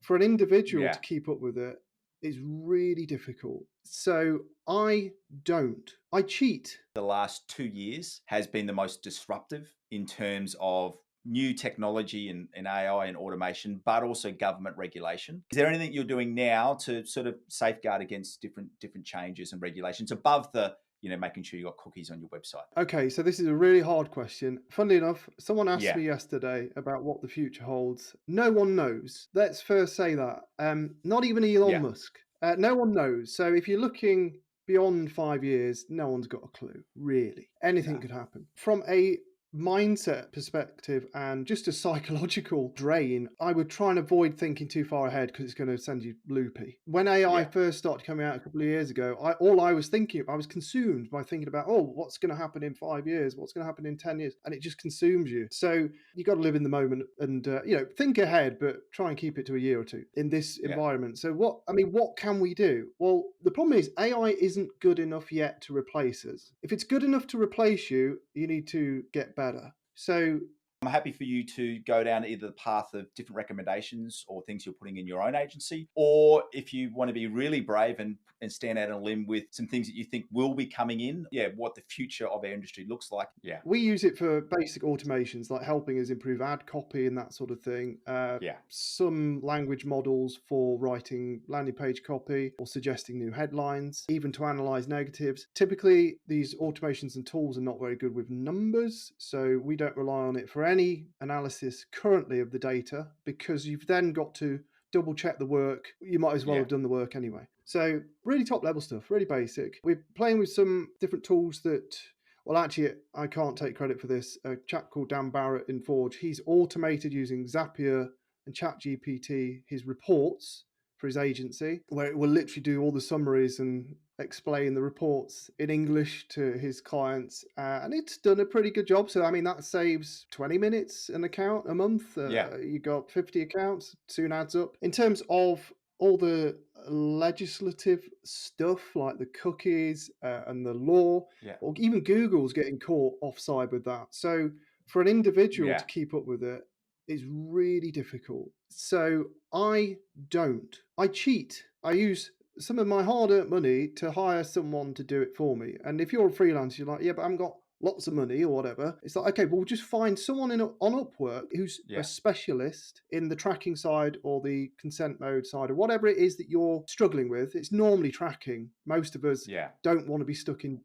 for an individual to Yeah. keep up with it is really difficult. So I don't. I cheat. The last 2 years has been the most disruptive in terms of new technology and AI and automation, but also government regulation. Is there anything you're doing now to sort of safeguard against different changes and regulations above the, making sure you got cookies on your website? Okay, so this is a really hard question. Funnily enough, someone asked Yeah. me yesterday about what the future holds. No one knows. Let's first say that. Not even Elon Yeah. Musk. No one knows. So if you're looking beyond 5 years, no one's got a clue, really. Anything No. could happen. From a mindset perspective and just a psychological drain, I would try and avoid thinking too far ahead because it's going to send you loopy. When AI Yeah. first started coming out a couple of years ago, all I was thinking, I was consumed by thinking about, oh, what's going to happen in 5 years? What's going to happen in 10 years? And it just consumes you. So you got to live in the moment and, think ahead, but try and keep it to a year or two in this Yeah. environment. So what can we do? Well, the problem is AI isn't good enough yet to replace us. If it's good enough to replace you, you need to get better. So I'm happy for you to go down either the path of different recommendations or things you're putting in your own agency, or if you want to be really brave and stand out on a limb with some things that you think will be coming in, what the future of our industry looks like. Yeah. we use it for basic automations like helping us improve ad copy and that sort of thing. Yeah. Some language models for writing landing page copy or suggesting new headlines, even to analyze negatives. Typically, these automations and tools are not very good with numbers, so we don't rely on it for any analysis currently of the data because you've then got to double check the work. You might as well Yeah. have done the work anyway. So really top level stuff, really basic. We're playing with some different tools that, well, actually, I can't take credit for this. A chap called Dan Barrett in Forge, he's automated using Zapier and ChatGPT his reports for his agency, where it will literally do all the summaries and explain the reports in English to his clients. And it's done a pretty good job. So, I mean, that saves 20 minutes an account a month. Yeah. You got 50 accounts, soon adds up. In terms of all the legislative stuff like the cookies and the law, Yeah. or even Google's getting caught offside with that. So for an individual to Yeah. keep up with it is really difficult. So I don't. I cheat. I use some of my hard-earned money to hire someone to do it for me. And if you're a freelancer, you're like, yeah, but I haven't got lots of money or whatever. It's like, okay, well, we'll just find someone on Upwork who's a Yeah. specialist in the tracking side or the consent mode side or whatever it is that you're struggling with. It's normally tracking. Most of us Yeah. don't want to be stuck in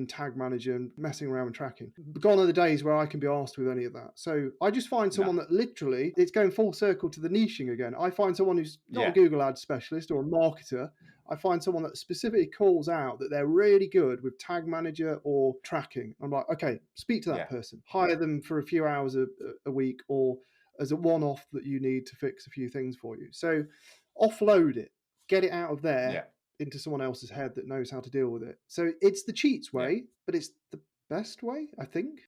Tag Manager and messing around with tracking. Gone are the days where I can be asked with any of that. So I just find No. someone that literally, it's going full circle to the niching again. I find someone who's not a Yeah. Google Ads specialist or a marketer. I find someone that specifically calls out that they're really good with Tag Manager or tracking. I'm like, okay, speak to that Yeah. person. Hire them for a few hours a week or as a one-off that you need to fix a few things for you. So offload it, get it out of there Yeah. into someone else's head that knows how to deal with it. So it's the cheats Yeah. way, but it's the best way, I think.